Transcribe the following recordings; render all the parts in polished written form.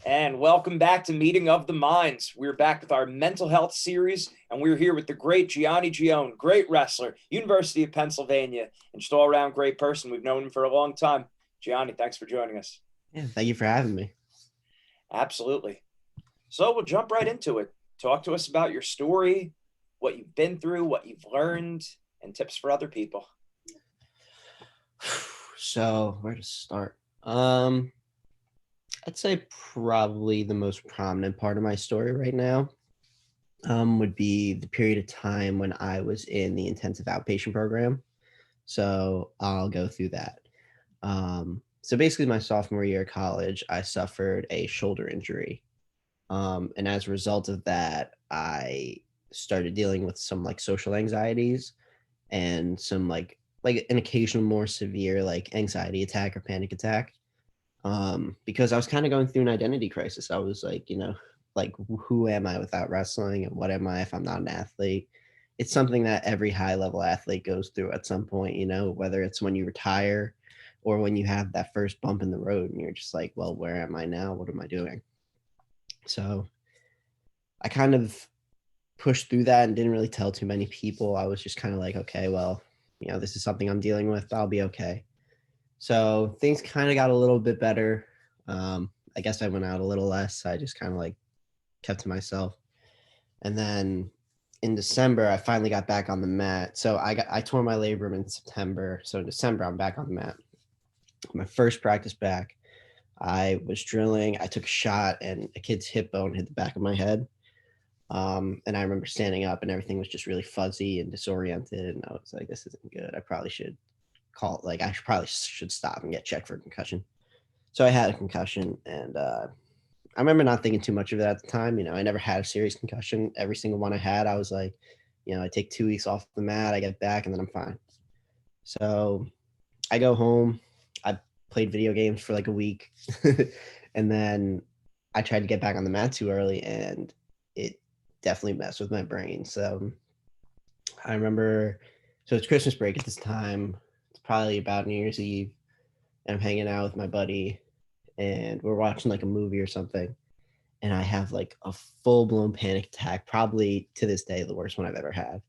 And welcome back to Meeting of the Minds. We're back with our mental health series, and we're here with the great Gianni Ghione, great wrestler, University of Pennsylvania, and just all-around great person. We've known him for a long time. Gianni, thanks for joining us. Yeah, thank you for having me. Absolutely. So we'll jump right into it. Talk to us about your story, what you've been through, what you've learned, and tips for other people. So where to start? I'd say probably the most prominent part of my story right now would be the period of time when I was in the intensive outpatient program. So I'll go through that. So basically my sophomore year of college, I suffered a shoulder injury. And as a result of that, I started dealing with some like social anxieties and some like an occasional more severe like anxiety attack or panic attack. Because I was kind of going through an identity crisis. I was like, like who am I without wrestling, and what am I if I'm not an athlete? It's something that every high level athlete goes through at some point, whether it's when you retire or when you have that first bump in the road and you're just like, well, where am I now? What am I doing? So I kind of pushed through that and didn't really tell too many people. I was just kind of like, okay, well, this is something I'm dealing with. I'll be okay. So things kind of got a little bit better. I guess I went out a little less. I just kind of like kept to myself. And then in December, I finally got back on the mat. So I tore my labrum in September. So in December, I'm back on the mat. My first practice back, I was drilling. I took a shot and a kid's hip bone hit the back of my head. And I remember standing up and everything was just really fuzzy and disoriented. And I was like, this isn't good. I probably should probably should stop and get checked for a concussion. So I had a concussion, and I remember not thinking too much of it at the time. I never had a serious concussion. Every single one I had, I was like, I take 2 weeks off the mat, I get back, and then I'm fine. So I go home. I played video games for like a week, and then I tried to get back on the mat too early, and it definitely messed with my brain. So I remember, so it's Christmas break at this time. It's probably about New Year's Eve, and I'm hanging out with my buddy, and we're watching like a movie or something, and I have like a full-blown panic attack, probably to this day the worst one I've ever had.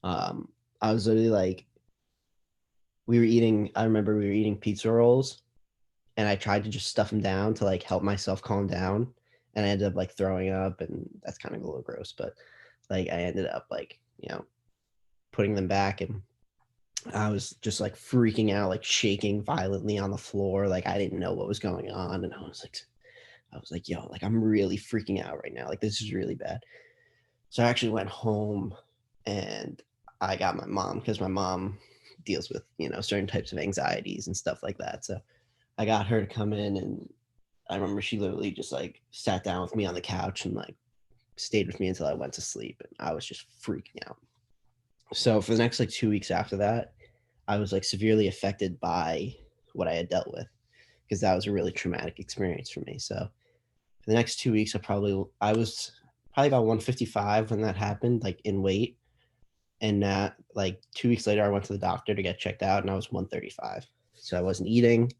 I was literally like, I remember we were eating pizza rolls, and I tried to just stuff them down to like help myself calm down, and I ended up like throwing up, and that's kind of a little gross, but like I ended up like putting them back, and I was just like freaking out, like shaking violently on the floor. Like I didn't know what was going on. And I was like, yo, like I'm really freaking out right now. Like this is really bad. So I actually went home and I got my mom, because my mom deals with, certain types of anxieties and stuff like that. So I got her to come in, and I remember she literally just like sat down with me on the couch and like stayed with me until I went to sleep. And I was just freaking out. So for the next like 2 weeks after that, I was like severely affected by what I had dealt with, because that was a really traumatic experience for me. So for the next 2 weeks, I was probably about 155 when that happened, like in weight. And like 2 weeks later, I went to the doctor to get checked out, and I was 135. So I wasn't eating.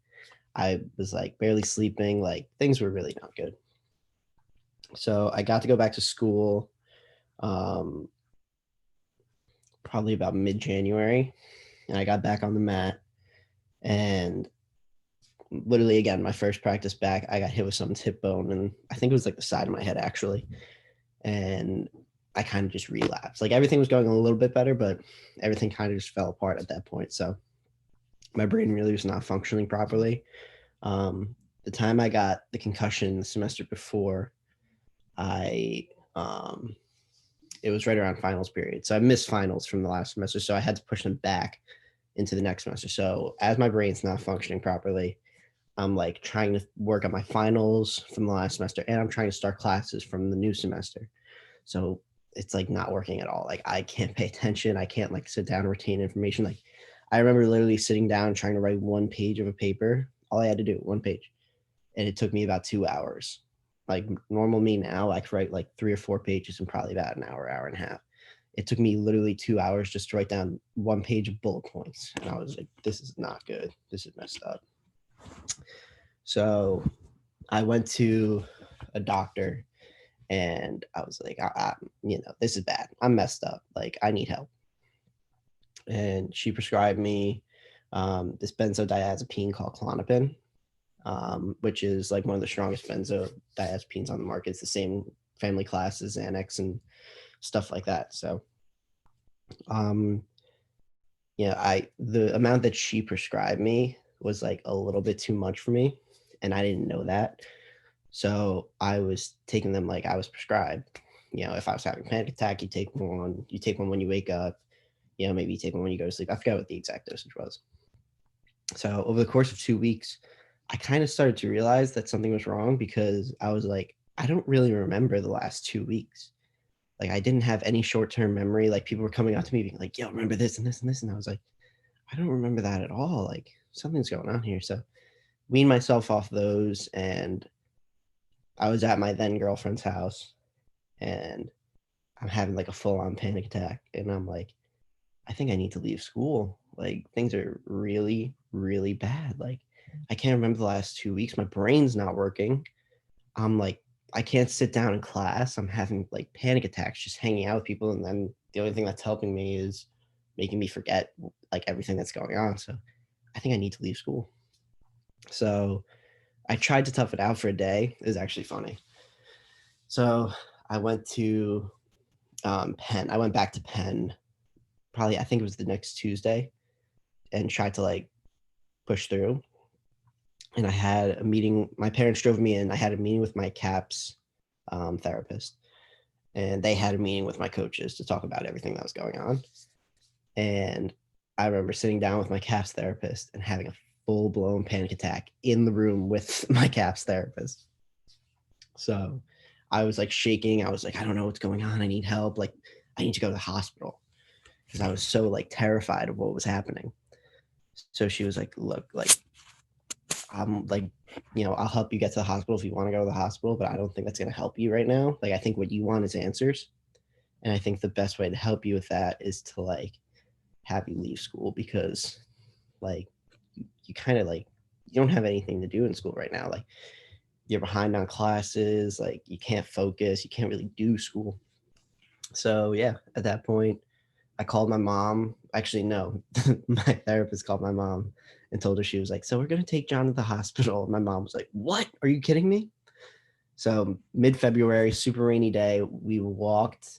I was like barely sleeping. Like things were really not good. So I got to go back to school probably about mid-January, and I got back on the mat, and literally again, my first practice back, I got hit with someone's hip bone, and I think it was like the side of my head actually, and I kind of just relapsed. Like everything was going a little bit better, but everything kind of just fell apart at that point. So my brain really was not functioning properly. The time I got the concussion the semester before, I it was right around finals period. So I missed finals from the last semester. So I had to push them back into the next semester. So as my brain's not functioning properly, I'm like trying to work on my finals from the last semester, and I'm trying to start classes from the new semester. So it's like not working at all. Like I can't pay attention. I can't like sit down and retain information. Like I remember literally sitting down trying to write one page of a paper. All I had to do, one page. And it took me about 2 hours. Like normal me now, I could write like 3 or 4 pages in probably about an hour, hour and a half. It took me literally 2 hours just to write down one page of bullet points. And I was like, this is not good. This is messed up. So I went to a doctor, and I was like, this is bad. I'm messed up. Like, I need help. And she prescribed me this benzodiazepine called Klonopin, which is like one of the strongest benzodiazepines on the market. It's the same family class as Xanax and stuff like that. So, the amount that she prescribed me was like a little bit too much for me, and I didn't know that. So I was taking them like I was prescribed. If I was having a panic attack, you take one. You take one when you wake up. Maybe you take one when you go to sleep. I forgot what the exact dosage was. So over the course of 2 weeks, I kind of started to realize that something was wrong, because I was like, I don't really remember the last 2 weeks. Like, I didn't have any short-term memory. Like, people were coming up to me being like, yo, remember this and this and this. And I was like, I don't remember that at all. Like, something's going on here. So weaned myself off those, and I was at my then girlfriend's house, and I'm having like a full-on panic attack. And I'm like, I think I need to leave school. Like, things are really, really bad. Like, I can't remember the last 2 weeks. My brain's not working. I'm like, I can't sit down in class. I'm having like panic attacks just hanging out with people. And then the only thing that's helping me is making me forget like everything that's going on. So I think I need to leave school. So I tried to tough it out for a day. It was actually funny. So I went to Penn. I went back to Penn probably, I think it was the next Tuesday, and tried to like push through. And I had a meeting. My parents drove me in. I had a meeting with my CAPS therapist, and they had a meeting with my coaches to talk about everything that was going on. And I remember sitting down with my CAPS therapist and having a full-blown panic attack in the room with my CAPS therapist. So I was like shaking. I was like, I don't know what's going on. I need help. Like, I need to go to the hospital, because I was so like terrified of what was happening. So she was like, look, like, I'm like, I'll help you get to the hospital if you want to go to the hospital, but I don't think that's going to help you right now. Like, I think what you want is answers. And I think the best way to help you with that is to like have you leave school, because like you kind of like, you don't have anything to do in school right now. Like, you're behind on classes, like you can't focus, you can't really do school. So yeah, at that point, I called my mom. Actually, no, my therapist called my mom and told her, she was like, so we're going to take John to the hospital. And my mom was like, what? Are you kidding me? So mid-February, super rainy day, we walked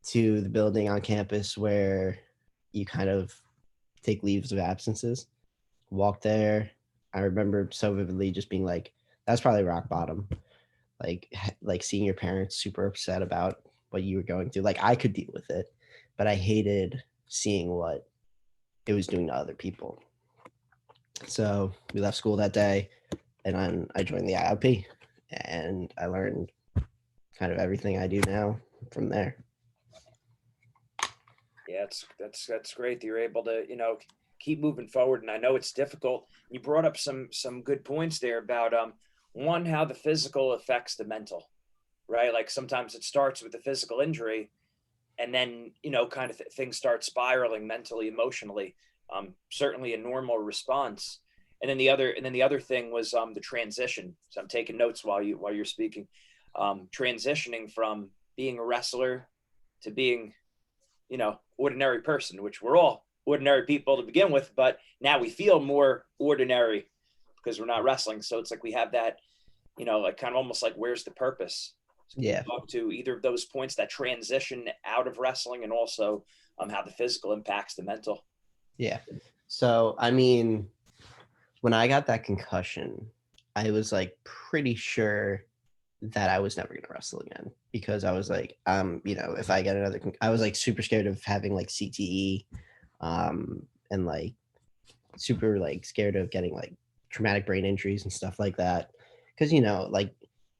to the building on campus where you kind of take leaves of absences. Walked there. I remember so vividly just being like, that's probably rock bottom. Like seeing your parents super upset about what you were going through. Like, I could deal with it, but I hated seeing what it was doing to other people. So we left school that day, and then I joined the IOP, and I learned kind of everything I do now from there. Yeah, that's great that you're able to keep moving forward. And I know it's difficult. You brought up some good points there about one, how the physical affects the mental, right? Like sometimes it starts with the physical injury, and then kind of things start spiraling mentally, emotionally. Certainly a normal response. And then the other thing was the transition. So I'm taking notes while you're speaking. Transitioning from being a wrestler to being ordinary person, which we're all ordinary people to begin with, but now we feel more ordinary because we're not wrestling. So it's like we have that, like kind of almost like, where's the purpose? So Yeah. talk to either of those points, that transition out of wrestling, and also how the physical impacts the mental. Yeah. So, I mean, when I got that concussion, I was like pretty sure that I was never going to wrestle again, because I was like, if I get another, I was like super scared of having like CTE, and like super like scared of getting like traumatic brain injuries and stuff like that. Because, like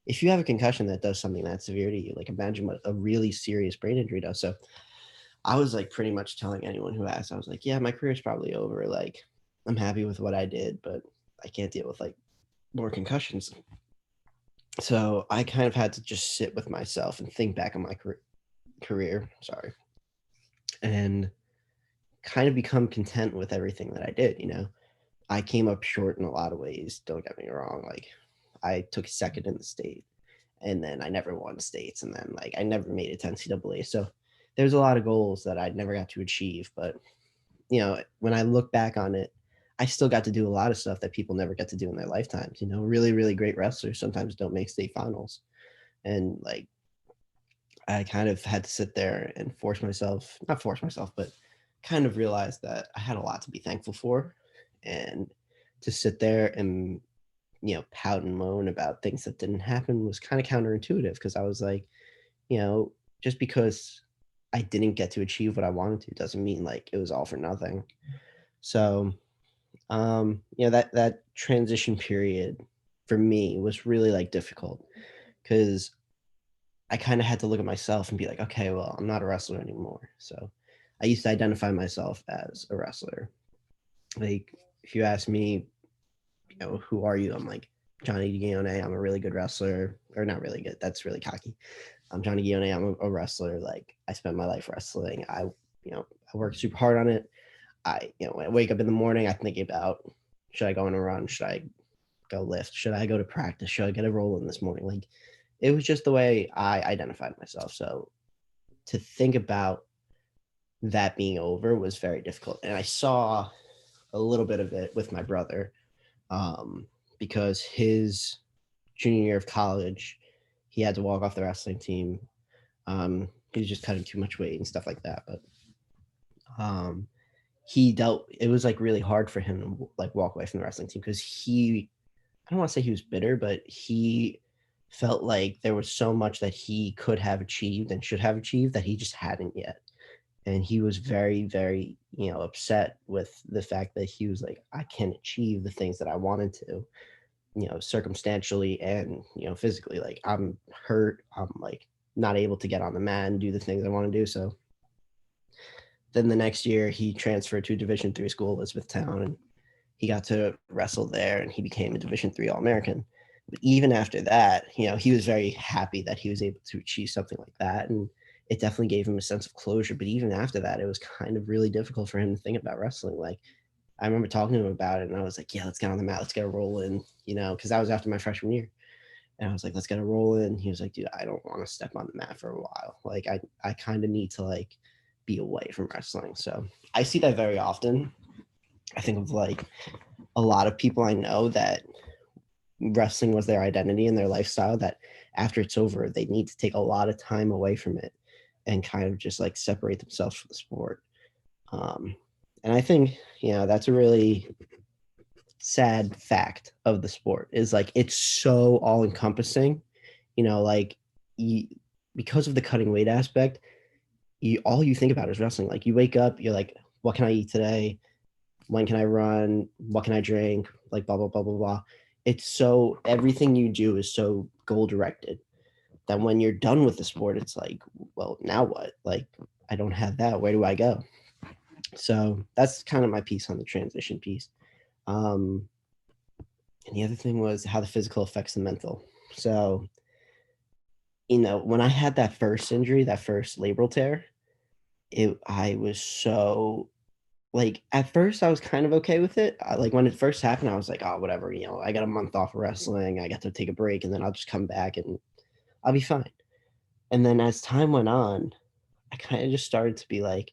if you have a concussion that does something that severe to you, like imagine what a really serious brain injury does. So I was like pretty much telling anyone who asked, I was like, yeah, my career's probably over. Like, I'm happy with what I did, but I can't deal with like more concussions. So I kind of had to just sit with myself and think back on my career, and kind of become content with everything that I did. I came up short in a lot of ways. Don't get me wrong. Like, I took second in the state, and then I never won states, and then like I never made it to NCAA. So there's a lot of goals that I never got to achieve. But when I look back on it, I still got to do a lot of stuff that people never get to do in their lifetimes. Really, really great wrestlers sometimes don't make state finals, and like I kind of had to sit there and not force myself, but kind of realize that I had a lot to be thankful for. And to sit there and, pout and moan about things that didn't happen was kind of counterintuitive, because I was like, just because I didn't get to achieve what I wanted to doesn't mean like it was all for nothing. So, that transition period for me was really like difficult, because I kind of had to look at myself and be like, okay, well, I'm not a wrestler anymore. So I used to identify myself as a wrestler. Like, if you ask me, who are you? I'm like, Gianni Ghione. I'm a really good wrestler, or not really good. That's really cocky. I'm Gianni Ghione. I'm a wrestler. Like, I spent my life wrestling. I worked super hard on it. When I wake up in the morning, I think about, should I go on a run? Should I go lift? Should I go to practice? Should I get a roll in this morning? Like, it was just the way I identified myself. So to think about that being over was very difficult. And I saw a little bit of it with my brother, because his junior year of college, he had to walk off the wrestling team. He was just cutting too much weight and stuff like that. But it was like really hard for him to like walk away from the wrestling team, because I don't want to say he was bitter, but he felt like there was so much that he could have achieved and should have achieved that he just hadn't yet. And he was very, very, upset with the fact that he was like, I can't achieve the things that I wanted to, circumstantially and, physically. Like, I'm hurt. I'm like not able to get on the mat and do the things I want to do. So then the next year he transferred to a Division III school, Elizabethtown, and he got to wrestle there, and he became a Division III All-American. But even after that, he was very happy that he was able to achieve something like that, and it definitely gave him a sense of closure. But even after that, it was kind of really difficult for him to think about wrestling. Like, I remember talking to him about it, and I was like, yeah, let's get on the mat, let's get a roll in, because that was after my freshman year. And I was like, let's get a roll in. He was like, dude, I don't want to step on the mat for a while. Like, I kind of need to like be away from wrestling. So I see that very often. I think of like a lot of people I know that wrestling was their identity and their lifestyle, that after it's over, they need to take a lot of time away from it and kind of just like separate themselves from the sport. And I think, that's a really sad fact of the sport, is like it's so all encompassing, like you, because of the cutting weight aspect, all you think about is wrestling. Like, you wake up, you're like, what can I eat today? When can I run? What can I drink? Like, blah, blah, blah, blah, blah. It's so, everything you do is so goal directed that when you're done with the sport, it's like, well, now what? Like, I don't have that. Where do I go? So that's kind of my piece on the transition piece. And the other thing was how the physical affects the mental. So, when I had that first injury, that first labral tear, I was so, like, at first I was kind of okay with it. Like, when it first happened, I was like, oh, whatever, I got a month off of wrestling. I got to take a break, and then I'll just come back and I'll be fine. And then as time went on, I kind of just started to be like,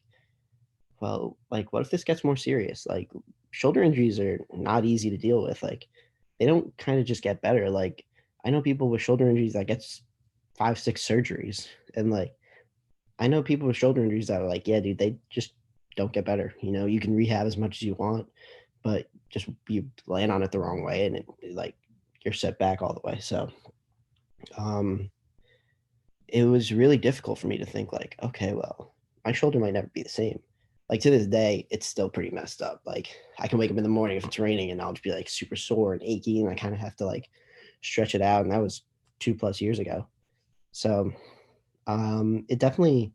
well, like, what if this gets more serious? Like, shoulder injuries are not easy to deal with. Like, they don't kind of just get better. Like, I know people with shoulder injuries that gets 5, 6 surgeries. And like, I know people with shoulder injuries that are like, yeah, dude, they just don't get better. You can rehab as much as you want, but just you land on it the wrong way, and like, you're set back all the way. So um it was really difficult for me to think like, okay, well, my shoulder might never be the same. Like, to this day, it's still pretty messed up. Like, I can wake up in the morning if it's raining and I'll just be like super sore and achy, and I kind of have to like stretch it out. And that was 2+ years ago. So it definitely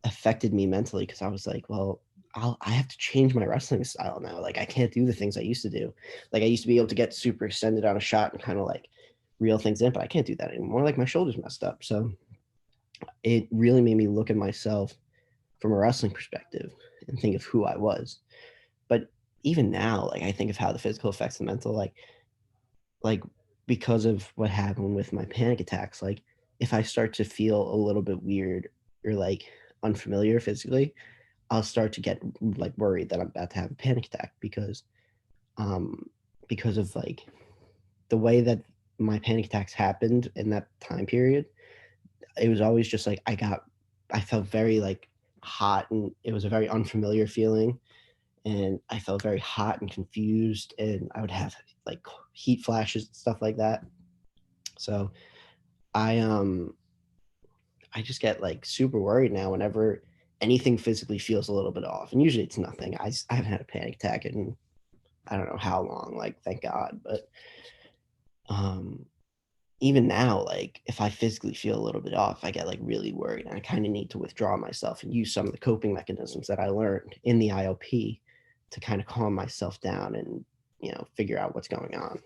affected me mentally, because I was like, well, I have to change my wrestling style now. Like, I can't do the things I used to do. Like, I used to be able to get super extended on a shot and kind of like reel things in, but I can't do that anymore. Like, my shoulder's messed up. So it really made me look at myself from a wrestling perspective and think of who I was. But even now, like, I think of how the physical affects the mental. Like because of what happened with my panic attacks, like if I start to feel a little bit weird or like unfamiliar physically, I'll start to get like worried that I'm about to have a panic attack um because of like the way that my panic attacks happened in that time period. It was always just like I felt very like hot, and it was a very unfamiliar feeling, and I felt very hot and confused, and I would have like heat flashes and stuff like that. So I I just get like super worried now whenever anything physically feels a little bit off, and usually it's nothing. I haven't had a panic attack in I don't know how long, like thank God. But um even now, like if I physically feel a little bit off, I get like really worried, and I kind of need to withdraw myself and use some of the coping mechanisms that I learned in the IOP to kind of calm myself down and figure out what's going on.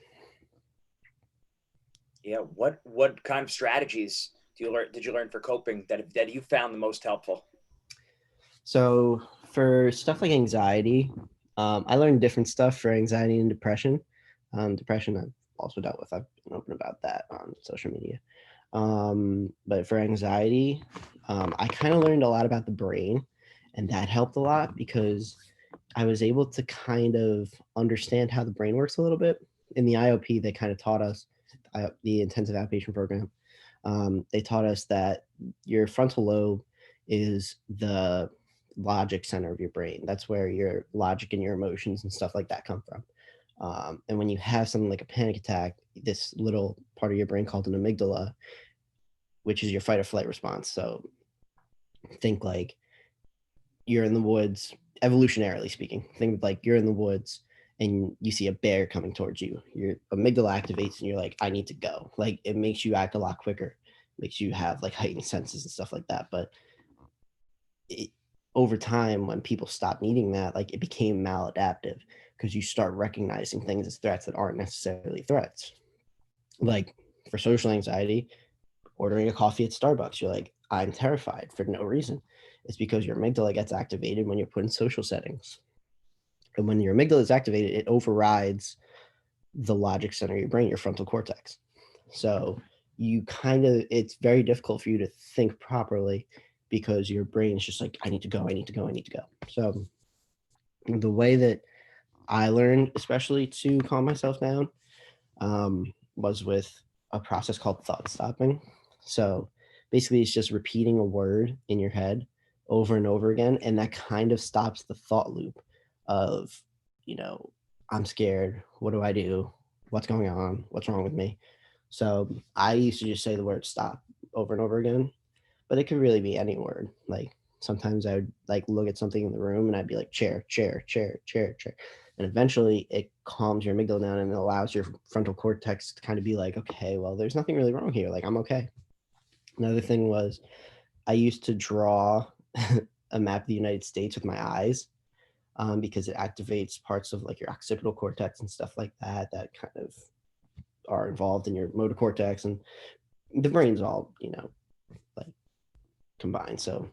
Yeah. What kind of strategies did you learn for coping that you found the most helpful? So for stuff like anxiety, I learned different stuff for anxiety and depression. Depression I've also dealt with. I've been open about that on social media. But for anxiety, I kind of learned a lot about the brain, and that helped a lot because I was able to kind of understand how the brain works a little bit. In the IOP, they kind of taught us, the intensive outpatient program, they taught us that your frontal lobe is the logic center of your brain. That's where your logic and your emotions and stuff like that come from. And when you have something like a panic attack, this little part of your brain called an amygdala, which is your fight or flight response. So think like you're in the woods, evolutionarily speaking. Think like you're in the woods and you see a bear coming towards you. Your amygdala activates and you're like, I need to go. Like it makes you act a lot quicker, makes you have like heightened senses and stuff like that. But it, over time, when people stop needing that, like it became maladaptive because you start recognizing things as threats that aren't necessarily threats. Like for social anxiety, ordering a coffee at Starbucks, you're like, I'm terrified for no reason. It's because your amygdala gets activated when you're put in social settings. And when your amygdala is activated, it overrides the logic center of your brain, your frontal cortex. So it's very difficult for you to think properly because your brain is just like, I need to go, I need to go, I need to go. So the way that I learned, especially to calm myself down, was with a process called thought stopping. So basically, it's just repeating a word in your head over and over again, and that kind of stops the thought loop of, you know, I'm scared. What do I do? What's going on? What's wrong with me? So I used to just say the word stop over and over again, but it could really be any word. Like sometimes I would like look at something in the room and I'd be like chair, chair, chair, chair, chair. And eventually it calms your amygdala down and it allows your frontal cortex to kind of be like, okay, well, there's nothing really wrong here. Like I'm okay. Another thing was I used to draw a map of the United States with my eyes, because it activates parts of like your occipital cortex and stuff like that that kind of are involved in your motor cortex, and the brain's all like combined. So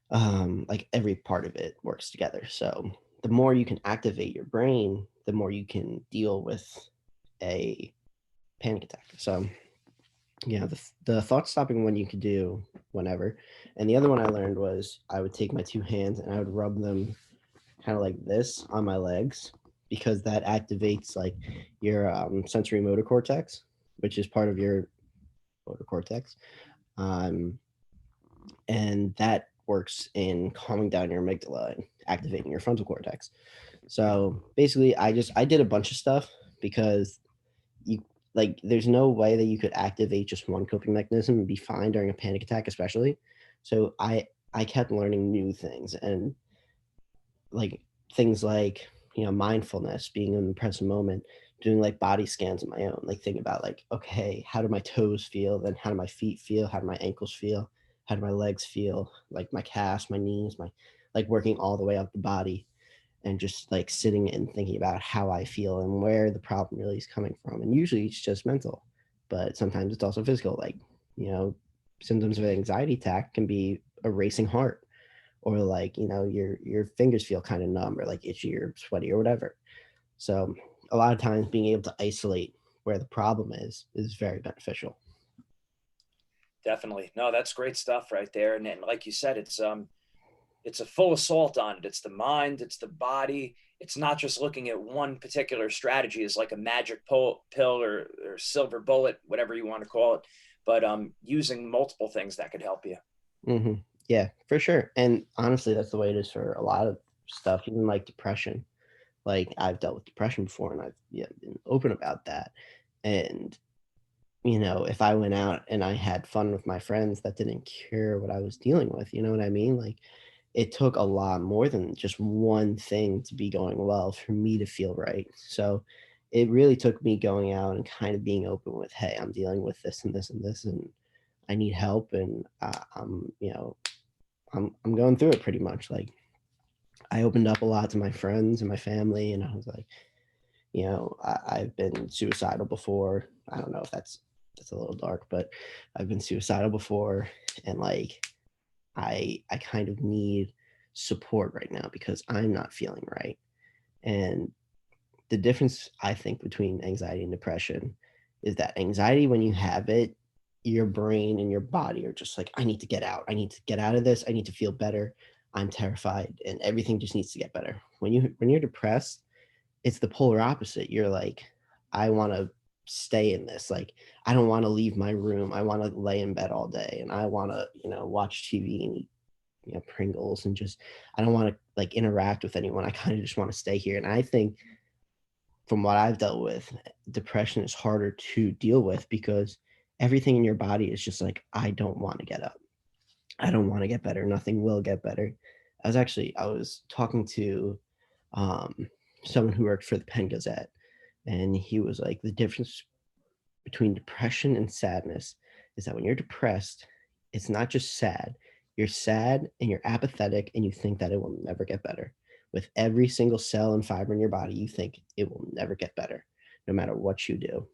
like every part of it works together. So the more you can activate your brain, the more you can deal with a panic attack. So the thought stopping one you could do whenever. And the other one I learned was I would take my two hands and I would rub them kind of like this on my legs, because that activates like your sensory motor cortex, which is part of your motor cortex. Um, and that works in calming down your amygdala and activating your frontal cortex. So basically, I did a bunch of stuff because you like there's no way that you could activate just one coping mechanism and be fine during a panic attack, especially. So I kept learning new things, and like things like mindfulness, being in the present moment, doing like body scans of my own, like thinking about like, okay, how do my toes feel, then how do my feet feel, how do my ankles feel, how do my legs feel, like my calves, my knees, my like working all the way up the body, and just like sitting and thinking about how I feel and where the problem really is coming from. And usually it's just mental, but sometimes it's also physical. Like, you know, symptoms of an anxiety attack can be a racing heart, or like, your fingers feel kind of numb or like itchy or sweaty or whatever. So a lot of times being able to isolate where the problem is very beneficial. Definitely. No, that's great stuff right there. And like you said, it's a full assault on it. It's the mind, it's the body. It's not just looking at one particular strategy as like a magic pill or silver bullet, whatever you want to call it, but using multiple things that could help you. Hmm. Yeah, for sure. And honestly, that's the way it is for a lot of stuff, even like depression. Like I've dealt with depression before, and I've been open about that. And if I went out and I had fun with my friends, that didn't cure what I was dealing with. You know what I mean? Like it took a lot more than just one thing to be going well for me to feel right. So it really took me going out and kind of being open with, hey, I'm dealing with this and this and this, and I need help, and I'm going through it pretty much. Like I opened up a lot to my friends and my family, and I was like, I've been suicidal before. I don't know if that's a little dark, but I've been suicidal before, and like I kind of need support right now because I'm not feeling right. And the difference I think between anxiety and depression is that anxiety, when you have it, your brain and your body are just like, I need to get out. I need to get out of this. I need to feel better. I'm terrified and everything just needs to get better. When you're depressed, it's the polar opposite. You're like, I want to stay in this. Like, I don't want to leave my room. I want to lay in bed all day and I want to, watch TV and eat, Pringles, and just, I don't want to like interact with anyone. I kind of just want to stay here. And I think from what I've dealt with, depression is harder to deal with because everything in your body is just like, I don't want to get up. I don't want to get better. Nothing will get better. I was talking to um, someone who worked for the Penn Gazette, and he was like, the difference between depression and sadness is that when you're depressed, it's not just sad. You're sad and you're apathetic and you think that it will never get better. With every single cell and fiber in your body, you think it will never get better, no matter what you do.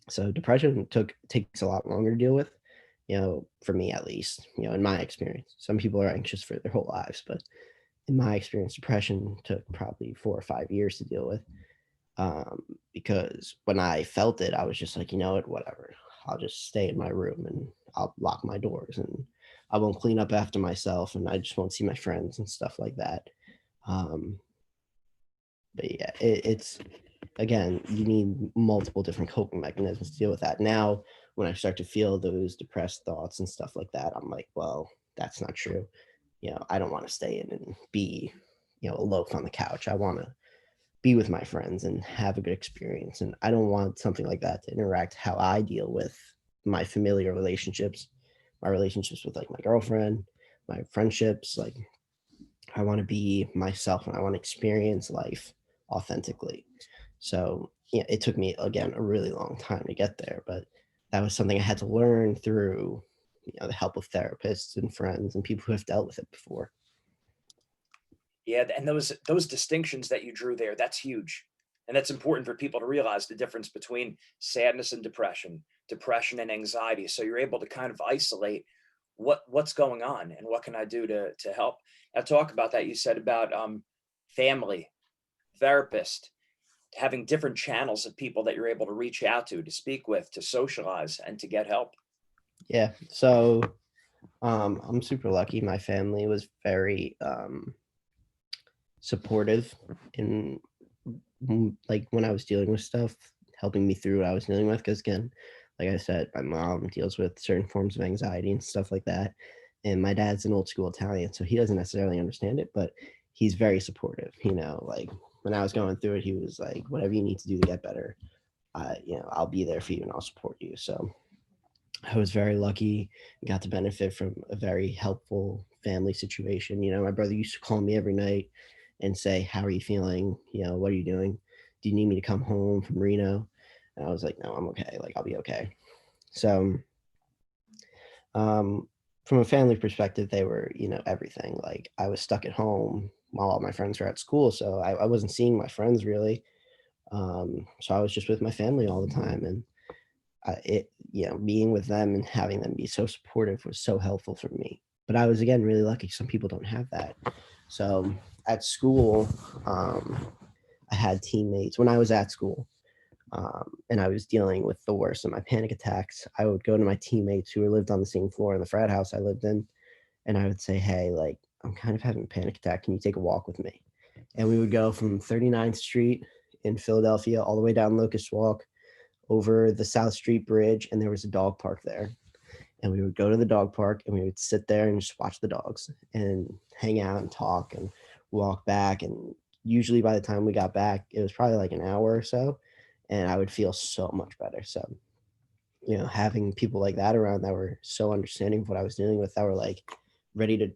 So depression takes a lot longer to deal with, for me at least, in my experience. Some people are anxious for their whole lives, but in my experience, depression took probably 4 or 5 years to deal with. Because when I felt it, I was just like, you know what, whatever. I'll just stay in my room and I'll lock my doors and I won't clean up after myself and I just won't see my friends and stuff like that. Um, but yeah, it's again, you need multiple different coping mechanisms to deal with that. Now, when I start to feel those depressed thoughts and stuff like that, I'm like, well, that's not true. I don't want to stay in and be, aloof on the couch. I want to be with my friends and have a good experience. And I don't want something like that to interact how I deal with my familiar relationships, my relationships with like my girlfriend, my friendships. Like I want to be myself and I want to experience life authentically. So yeah, it took me again a really long time to get there, but that was something I had to learn through the help of therapists and friends and people who have dealt with it before. Yeah, and those distinctions that you drew there, that's huge. And that's important for people to realize the difference between sadness and depression, depression and anxiety. So you're able to kind of isolate what's going on and what can I do to help. Now talk about that. You said about family, therapist, having different channels of people that you're able to reach out to speak with, to socialize, and to get help. Yeah. So I'm super lucky. My family was very supportive in like when I was dealing with stuff, helping me through what I was dealing with. Because again, like I said, my mom deals with certain forms of anxiety and stuff like that, and my dad's an old school Italian, so he doesn't necessarily understand it, but he's very supportive. Like when I was going through it, he was like, "Whatever you need to do to get better, I'll be there for you and I'll support you." So I was very lucky and got to benefit from a very helpful family situation. My brother used to call me every night and say, "How are you feeling? What are you doing? Do you need me to come home from Reno?" And I was like, "No, I'm okay. Like, I'll be okay." So, um, from a family perspective, they were, everything. Like, I was stuck at home while all my friends were at school. So I wasn't seeing my friends really. So I was just with my family all the time. And being with them and having them be so supportive was so helpful for me. But I was again really lucky. Some people don't have that. So at school, I had teammates when I was at school. and I was dealing with the worst of my panic attacks, I would go to my teammates who lived on the same floor in the frat house I lived in, and I would say, "Hey, like, I'm kind of having a panic attack. Can you take a walk with me?" And we would go from 39th Street in Philadelphia all the way down Locust Walk over the South Street Bridge, and there was a dog park there. And we would go to the dog park and we would sit there and just watch the dogs and hang out and talk and walk back. And usually by the time we got back, it was probably like an hour or so, and I would feel so much better. So, having people like that around that were so understanding of what I was dealing with, that were like ready to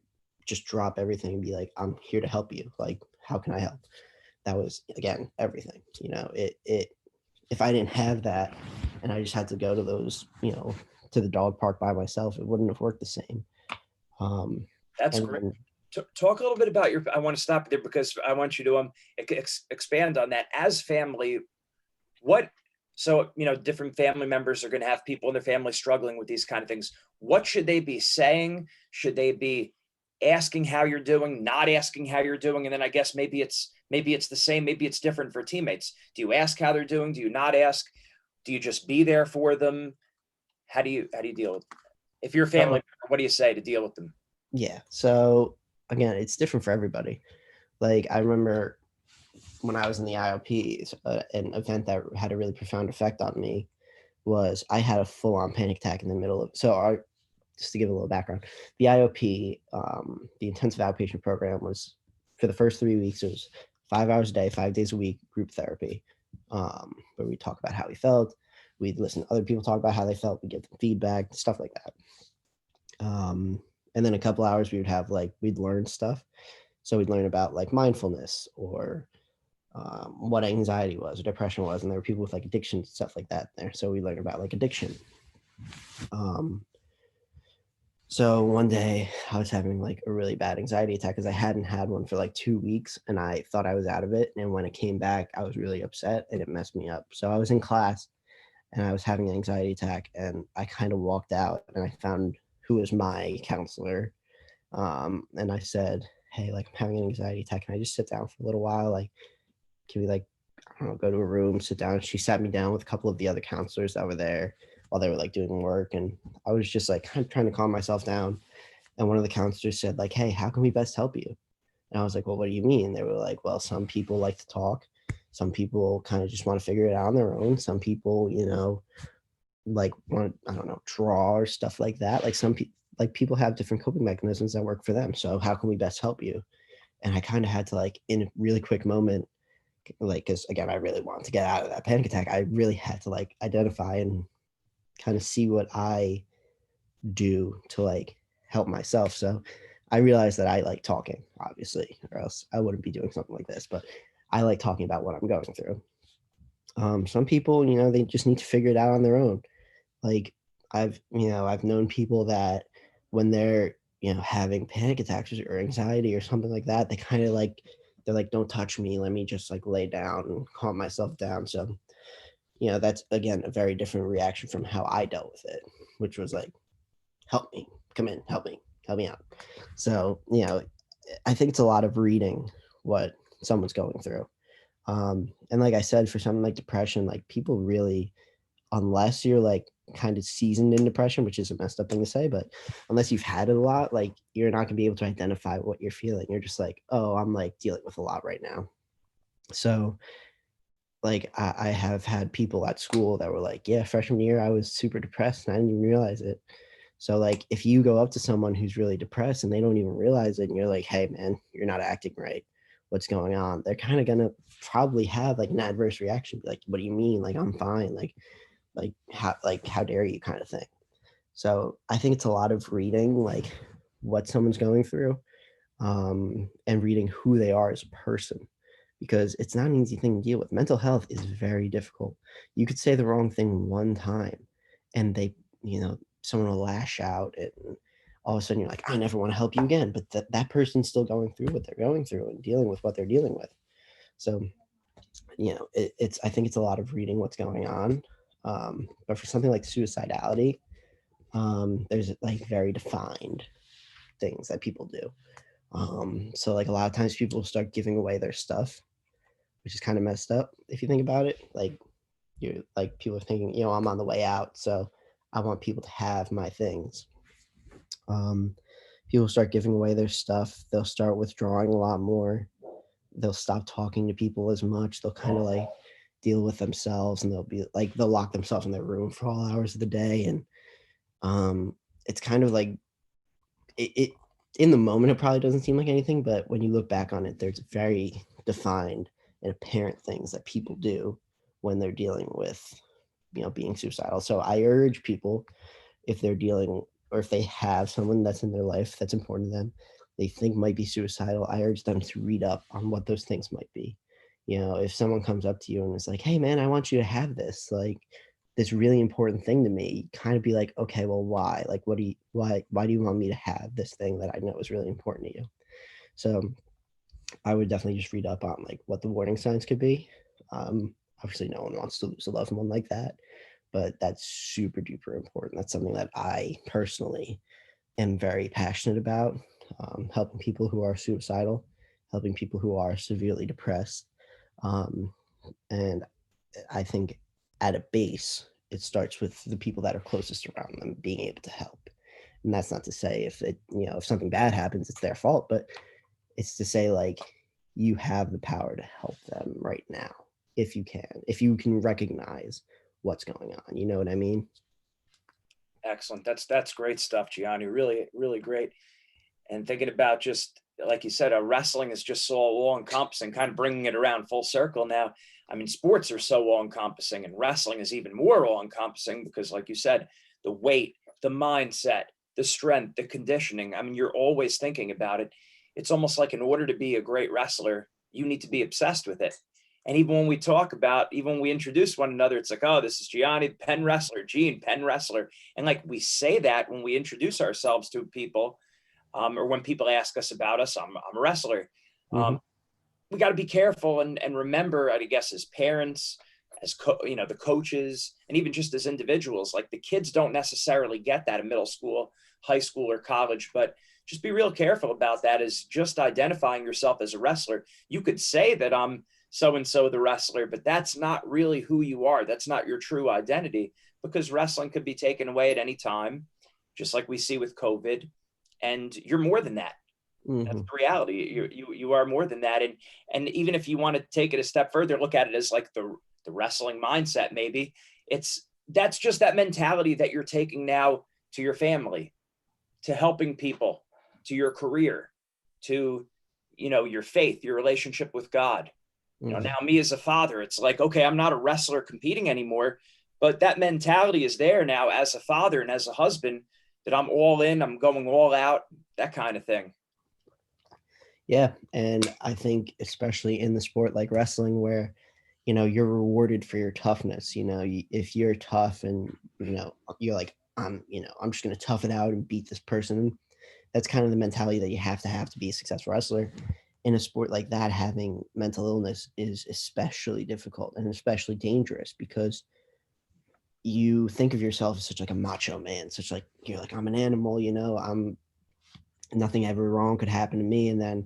just drop everything and be like, I'm here to help you. Like, how can I help? That was, again, everything. If I didn't have that and I just had to go to those, to the dog park by myself, it wouldn't have worked the same. That's And great. then, Talk a little bit about I want to stop there because I want you to expand on that. As family, what, so, different family members are going to have people in their family struggling with these kind of things. What should they be saying? Should they be asking how you're doing, not asking how you're doing? And then I guess maybe it's the same, maybe it's different for teammates. Do you ask how they're doing? Do you not ask? Do you just be there for them? How do you deal with them? If you're a family so, member, what do you say to deal with them? yeah. So again, it's different for everybody. Like, I remember when I was in the IOPs, an event that had a really profound effect on me was I had a full on panic attack in the middle of. Just to give a little background, the IOP, the intensive outpatient program, was for the first 3 weeks. It was 5 hours a day, 5 days a week, group therapy, where we talk about how we felt. We'd listen to other people talk about how they felt. We give them feedback, stuff like that. And then a couple hours we would have we'd learn stuff. So we'd learn about like mindfulness or what anxiety was or depression was, and there were people with like addiction stuff like that there. So we learned about like addiction. Um, So one day I was having like a really bad anxiety attack because I hadn't had one for like 2 weeks and I thought I was out of it. And when it came back, I was really upset and it messed me up. So I was in class and I was having an anxiety attack and I kind of walked out and I found who was my counselor. And I said, "Hey, like, I'm having an anxiety attack. Can I just sit down for a little while? Like, can we, like, I don't know, go to a room, sit down?" She sat me down with a couple of the other counselors that were there while they were like doing work. And I was just like kind of trying to calm myself down. And one of the counselors said, like, "Hey, how can we best help you?" And I was like, "Well, what do you mean?" They were like, "Well, some people like to talk. Some people kind of just want to figure it out on their own. Some people, like want to, I don't know, draw or stuff like that. Like some people, like people have different coping mechanisms that work for them. So how can we best help you?" And I kind of had to like in a really quick moment, like, because again, I really wanted to get out of that panic attack. I really had to like identify and kind of see what I do to like help myself. So I realized that I like talking, obviously, or else I wouldn't be doing something like this. But I like talking about what I'm going through. Some people, they just need to figure it out on their own. Like I've known people that when they're, having panic attacks or anxiety or something like that, they kind of like they're like, "Don't touch me. Let me just like lay down and calm myself down." So, that's again a very different reaction from how I dealt with it, which was like, "Help me, come in, help me out." So, I think it's a lot of reading what someone's going through. And like I said, for something like depression, like people really, unless you're like kind of seasoned in depression, which is a messed up thing to say, but unless you've had it a lot, like you're not gonna be able to identify what you're feeling. You're just like, "Oh, I'm like dealing with a lot right now." So like I have had people at school that were like, "Yeah, freshman year I was super depressed and I didn't even realize it." So like if you go up to someone who's really depressed and they don't even realize it and you're like, "Hey man, you're not acting right. What's going on?" They're kind of gonna probably have like an adverse reaction. Be like, "What do you mean? Like I'm fine. Like how dare you," kind of thing. So I think it's a lot of reading like what someone's going through, and reading who they are as a person, because it's not an easy thing to deal with. Mental health is very difficult. You could say the wrong thing one time and someone will lash out and all of a sudden you're like, "I never want to help you again." But that person's still going through what they're going through and dealing with what they're dealing with. So, I think it's a lot of reading what's going on. But for something like suicidality, there's like very defined things that people do. So like a lot of times people start giving away their stuff, which is kind of messed up if you think about it. Like you're like people are thinking, you know, I'm on the way out, so I want people to have my things. Um, People start giving away their stuff. They'll start withdrawing a lot more. They'll stop talking to people as much. They'll kind of like deal with themselves, and they'll lock themselves in their room for all hours of the day. And um, it's kind of like it in the moment it probably doesn't seem like anything, but when you look back on it, there's very defined and apparent things that people do when they're dealing with, you know, being suicidal. So I urge people, if they're dealing or if they have someone that's in their life that's important to them, they think might be suicidal, I urge them to read up on what those things might be. You know, if someone comes up to you and is like, hey man, I want you to have this, like this really important thing to me, kind of be like, okay, well, why? Like, why do you want me to have this thing that I know is really important to you? So I would definitely just read up on like what the warning signs could be. Obviously, no one wants to lose a loved one like that, but that's super duper important. That's something that I personally am very passionate about, helping people who are suicidal, helping people who are severely depressed. Um, and I think at a base, it starts with the people that are closest around them being able to help. And that's not to say if it, you know, if something bad happens, it's their fault, but it's to say like you have the power to help them right now if you can recognize what's going on. You know what I mean? Excellent. That's great stuff, Gianni. Really, really great. And thinking about just like you said, wrestling is just so all encompassing, kind of bringing it around full circle now. I mean, sports are so all encompassing, and wrestling is even more all encompassing because, like you said, the weight, the mindset, the strength, the conditioning. I mean, you're always thinking about it. It's almost like in order to be a great wrestler, you need to be obsessed with it. And even when we talk about, even when we introduce one another, it's like, oh, this is Gianni, Penn wrestler, Gene, Penn wrestler. And like we say that when we introduce ourselves to people, or when people ask us about us, I'm a wrestler. Hmm. We got to be careful and remember, I guess, as parents, the coaches, and even just as individuals, like the kids don't necessarily get that in middle school, high school, or college, but just be real careful about that is just identifying yourself as a wrestler. You could say that I'm so and so the wrestler, but that's not really who you are. That's not your true identity because wrestling could be taken away at any time, just like we see with COVID, and you're more than that. That's Hmm. the reality. You are more than that. And even if you want to take it a step further, look at it as like the wrestling mindset, maybe that's just that mentality that you're taking now to your family, to helping people, to your career, to your faith, your relationship with God. Hmm. Now me as a father, it's like, okay, I'm not a wrestler competing anymore, but that mentality is there now as a father and as a husband that I'm all in, I'm going all out, that kind of thing. Yeah, and I think especially in the sport like wrestling, where you know you're rewarded for your toughness. You know, if you're tough and you know you're like, I'm just gonna tough it out and beat this person. That's kind of the mentality that you have to be a successful wrestler. In a sport like that, having mental illness is especially difficult and especially dangerous because you think of yourself as such like a macho man, such like you're like, I'm an animal, you know, I'm nothing ever wrong could happen to me, and then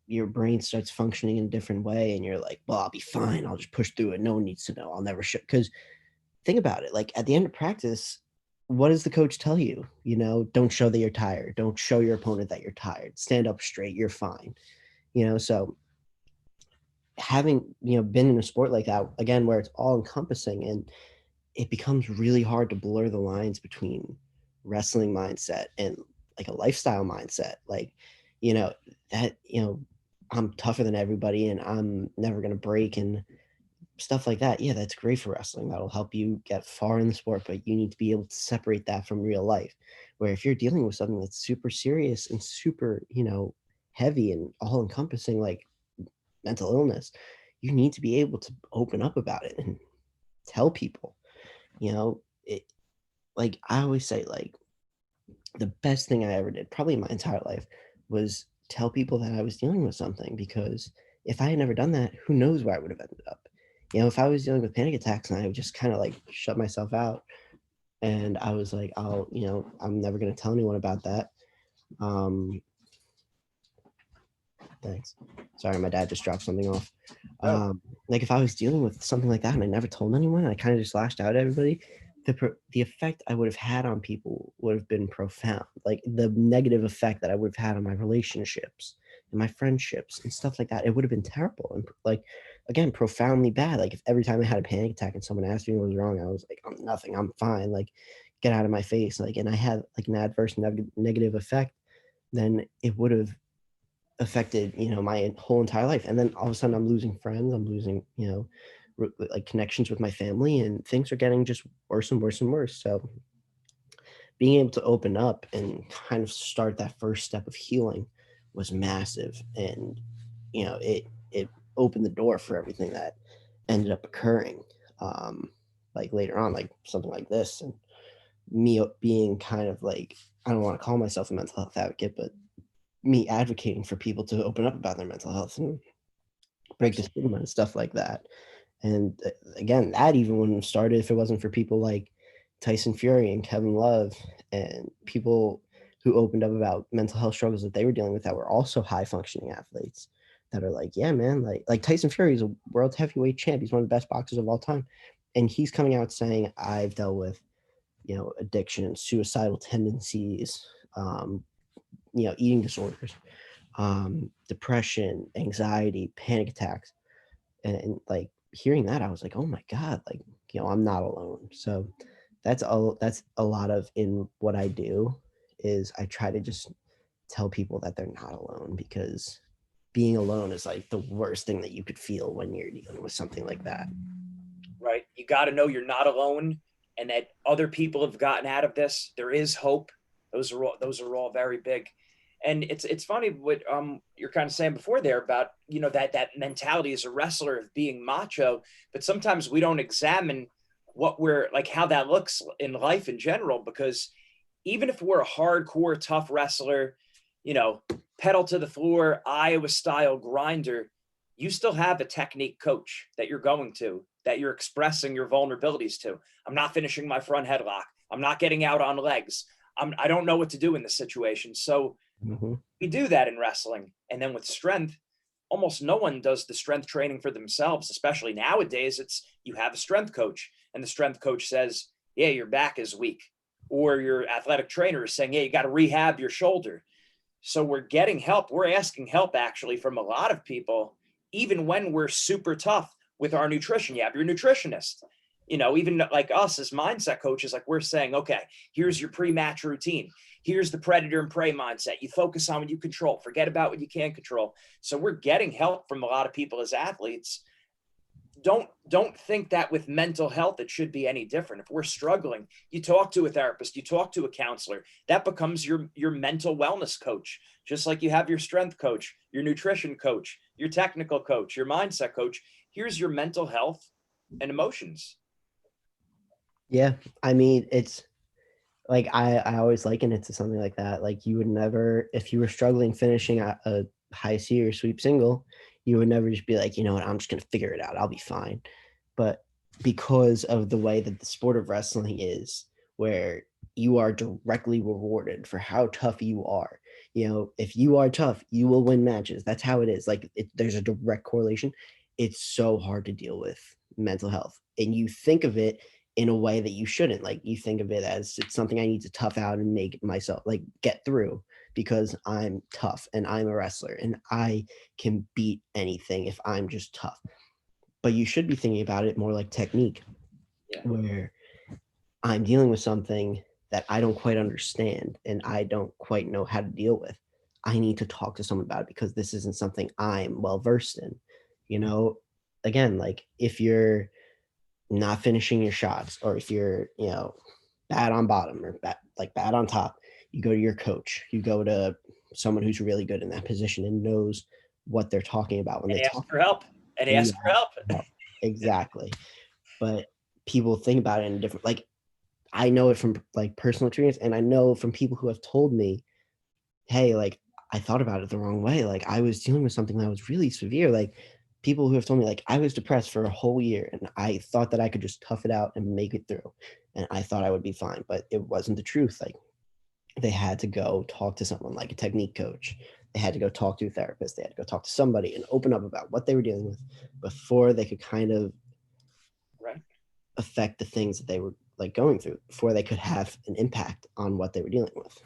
your brain starts functioning in a different way and you're like, well, I'll be fine, I'll just push through it, no one needs to know, I'll never show. Because think about it, like at the end of practice, what does the coach tell you? You know, don't show that you're tired, don't show your opponent that you're tired, stand up straight, you're fine. You know, so having, you know, been in a sport like that again where it's all encompassing, and it becomes really hard to blur the lines between wrestling mindset and like a lifestyle mindset. Like, you know, that, you know, I'm tougher than everybody and I'm never going to break and stuff like that. Yeah, that's great for wrestling. That'll help you get far in the sport, but you need to be able to separate that from real life. Where if you're dealing with something that's super serious and super, you know, heavy and all encompassing, like mental illness, you need to be able to open up about it and tell people, you know, it, like I always say, like the best thing I ever did, probably in my entire life, was tell people that I was dealing with something. Because if I had never done that, who knows where I would have ended up? You know, if I was dealing with panic attacks and I would just kind of like shut myself out, and I was like, you know, I'm never going to tell anyone about that. Um, Thanks. Sorry, my dad just dropped something off. Oh, Like if I was dealing with something like that and I never told anyone, I kind of just lashed out at everybody. The effect I would have had on people would have been profound. Like the negative effect that I would have had on my relationships and my friendships and stuff like that, it would have been terrible and like again profoundly bad. Like if every time I had a panic attack and someone asked me what was wrong, I was like, I'm nothing, I'm fine. Like get out of my face. Like and I had like an adverse negative effect, then it would have affected my whole entire life. And then all of a sudden I'm losing friends, I'm losing like connections with my family, and things are getting just worse and worse and worse. So being able to open up and kind of start that first step of healing was massive. And it opened the door for everything that ended up occurring, like later on, like something like this. And me being kind of like, I don't want to call myself a mental health advocate, but me advocating for people to open up about their mental health and break the absolutely. stigma and stuff like that. And again, that even wouldn't have started if it wasn't for people like Tyson Fury and Kevin Love and people who opened up about mental health struggles that they were dealing with that were also high functioning athletes that are like, yeah, man, like Tyson Fury is a world heavyweight champ. He's one of the best boxers of all time. And he's coming out saying, I've dealt with, addiction, suicidal tendencies, eating disorders, depression, anxiety, panic attacks. And like hearing that, I was like, oh my God, like, I'm not alone. So that's a lot of in what I do is I try to just tell people that they're not alone, because being alone is like the worst thing that you could feel when you're dealing with something like that. Right. You got to know you're not alone and that other people have gotten out of this. There is hope. Those are all very big. And it's funny what you're kind of saying before there about, that mentality as a wrestler of being macho, but sometimes we don't examine what we're like, how that looks in life in general, because even if we're a hardcore tough wrestler, you know, pedal to the floor, Iowa style grinder, you still have a technique coach that you're going to, that you're expressing your vulnerabilities to. I'm not finishing my front headlock. I'm not getting out on legs. I don't know what to do in this situation. So Mm-hmm. we do that in wrestling. And then with strength, almost no one does the strength training for themselves, especially nowadays. It's you have a strength coach, and the strength coach says, yeah, your back is weak. Or your athletic trainer is saying, yeah, you got to rehab your shoulder. So we're getting help. We're asking help actually from a lot of people, even when we're super tough with our nutrition. You have your nutritionist, even like us as mindset coaches, like we're saying, okay, here's your pre-match routine. Here's the predator and prey mindset. You focus on what you control, forget about what you can't control. So we're getting help from a lot of people as athletes. Don't think that with mental health it should be any different. If we're struggling, you talk to a therapist, you talk to a counselor. That becomes your mental wellness coach, just like you have your strength coach, your nutrition coach, your technical coach, your mindset coach. Here's your mental health and emotions. Yeah, I mean, it's like I always liken it to something like that. Like you would never, if you were struggling finishing a high C or sweep single, you would never just be like, you know what, I'm just gonna figure it out. I'll be fine. But because of the way that the sport of wrestling is, where you are directly rewarded for how tough you are. If you are tough, you will win matches. That's how it is. Like there's a direct correlation. It's so hard to deal with mental health, and you think of it in a way that you shouldn't. Like you think of it as it's something I need to tough out and make myself like get through, because I'm tough and I'm a wrestler and I can beat anything if I'm just tough. But you should be thinking about it more like technique, Yeah. where I'm dealing with something that I don't quite understand and I don't quite know how to deal with. I need to talk to someone about it because this isn't something I'm well versed in. You know, again, like if you're not finishing your shots, or if you're, bad on bottom or bad on top, you go to your coach, you go to someone who's really good in that position and knows what they're talking about when And they ask talk. for help. And And you ask for ask help. for help. Exactly. But people think about it in a different, like I know it from like personal experience, and I know from people who have told me, hey, like I thought about it the wrong way. Like I was dealing with something that was really severe. Like people who have told me, like I was depressed for a whole year and I thought that I could just tough it out and make it through. And I thought I would be fine, but it wasn't the truth. Like they had to go talk to someone like a technique coach. they had to go talk to a therapist. They had to go talk to somebody and open up about what they were dealing with before they could kind of Right. affect the things that they were like going through, before they could have an impact on what they were dealing with.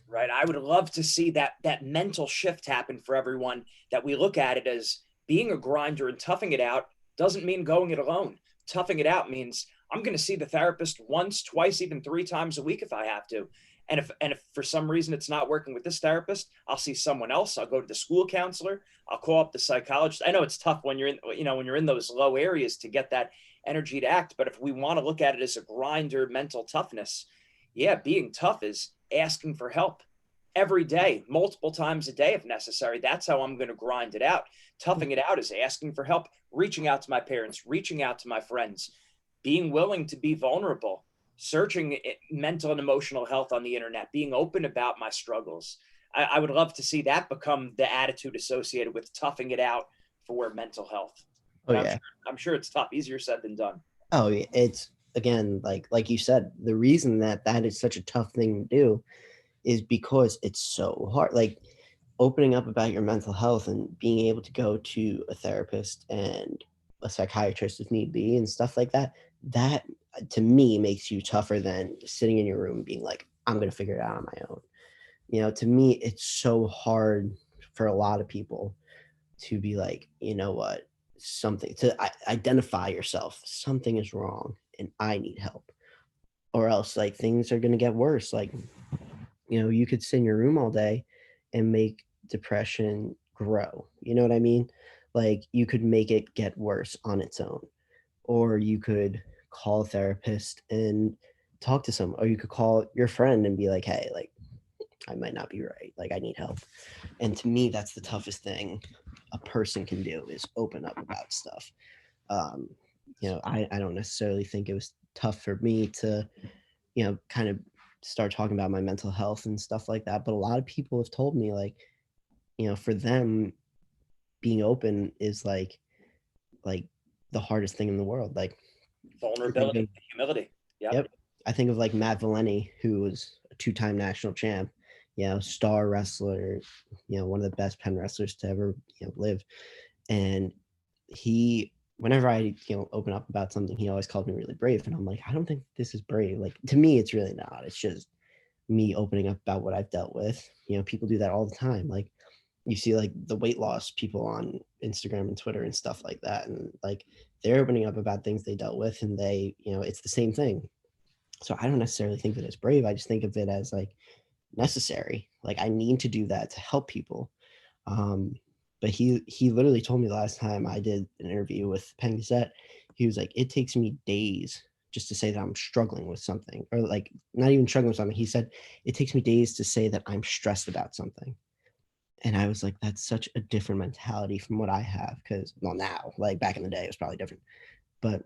Right. I would love to see that mental shift happen for everyone, that we look at it as being a grinder and toughing it out doesn't mean going it alone. Toughing it out means I'm going to see the therapist once, twice, even 3 times a week if I have to. And if for some reason it's not working with this therapist, I'll see someone else. I'll go to the school counselor. I'll call up the psychologist. I know it's tough when you're in, when you're in those low areas to get that energy to act. But if we want to look at it as a grinder mental toughness, yeah, being tough is asking for help every day, multiple times a day if necessary. That's how I'm going to grind it out. Toughing it out is asking for help, reaching out to my parents, reaching out to my friends, being willing to be vulnerable, searching mental and emotional health on the internet, being open about my struggles. I would love to see that become the attitude associated with toughing it out for mental health. Oh But yeah. I'm sure it's tough, easier said than done. Oh, yeah. It's again, like you said, the reason that that is such a tough thing to do is because it's so hard. Like opening up about your mental health and being able to go to a therapist and a psychiatrist if need be and stuff like that, that to me makes you tougher than sitting in your room being like, I'm going to figure it out on my own. To me, it's so hard for a lot of people to be like, you know what, something to identify yourself, something is wrong and I need help, or else like things are going to get worse. Like, you could sit in your room all day and make depression grow. You know what I mean? Like you could make it get worse on its own, or you could call a therapist and talk to someone, or you could call your friend and be like, hey, like I might not be right. Like I need help. And to me, that's the toughest thing a person can do is open up about stuff. Um, I don't necessarily think it was tough for me to, kind of start talking about my mental health and stuff like that. But a lot of people have told me like, for them being open is like the hardest thing in the world. Like I think Vulnerability, of, humility. Yep. yep. I think of like Matt Valeni, who was a two-time national champ, star wrestler, one of the best pen wrestlers to ever, live. And he, whenever I, open up about something, he always called me really brave. And I'm like, I don't think this is brave. Like to me, it's really not. It's just me opening up about what I've dealt with. People do that all the time. Like you see like the weight loss people on Instagram and Twitter and stuff like that. And like they're opening up about things they dealt with and they, it's the same thing. So I don't necessarily think that it's brave. I just think of it as like necessary. Like I need to do that to help people. Um, but he literally told me the last time I did an interview with Penn Gazette, he was like, it takes me days just to say that I'm struggling with something, or like not even struggling with something. He said, it takes me days to say that I'm stressed about something. And I was like, that's such a different mentality from what I have. Cause well, now, like back in the day, it was probably different. But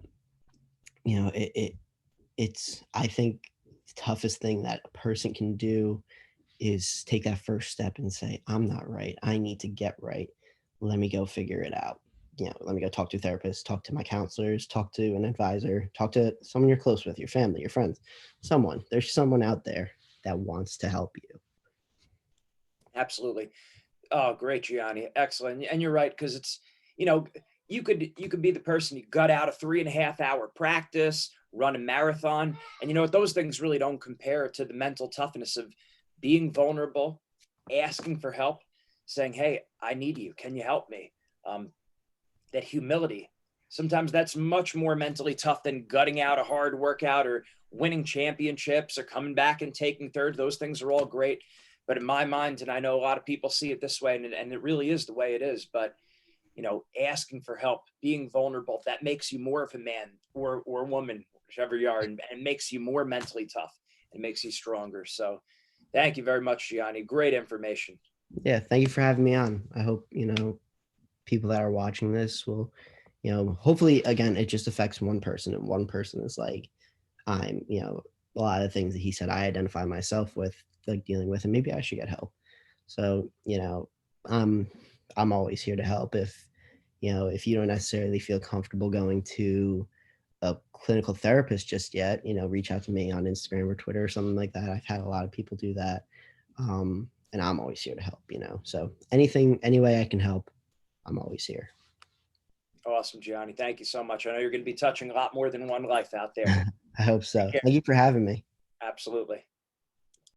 it's I think the toughest thing that a person can do is take that first step and say, I'm not right. I need to get right. Let me go figure it out. Let me go talk to a therapist, talk to my counselors, talk to an advisor, talk to someone you're close with, your family, your friends, someone. There's someone out there that wants to help you. Absolutely. Oh, great, Gianni. Excellent. And you're right, because it's, you know, you could be the person you gut out a 3.5 hour practice, run a marathon. And you know what? Those things really don't compare to the mental toughness of being vulnerable, asking for help, saying, hey, I need you. Can you help me? That humility. Sometimes that's much more mentally tough than gutting out a hard workout or winning championships or coming back and taking third. Those things are all great. But in my mind, and I know a lot of people see it this way, and it really is the way it is, but asking for help, being vulnerable, that makes you more of a man or woman, whichever you are, and makes you more mentally tough and makes you stronger. So thank you very much, Gianni. Great information. Yeah, thank you for having me on. I hope, people that are watching this will, hopefully again, it just affects one person and one person is like, I'm, a lot of things that he said I identify myself with like dealing with, and maybe I should get help. So, um, I'm always here to help if you don't necessarily feel comfortable going to a clinical therapist just yet, reach out to me on Instagram or Twitter or something like that. I've had a lot of people do that. and I'm always here to help, So anything, any way I can help, I'm always here. Awesome, Gianni. Thank you so much. I know you're going to be touching a lot more than one life out there. I hope so. Thank you for having me. Absolutely.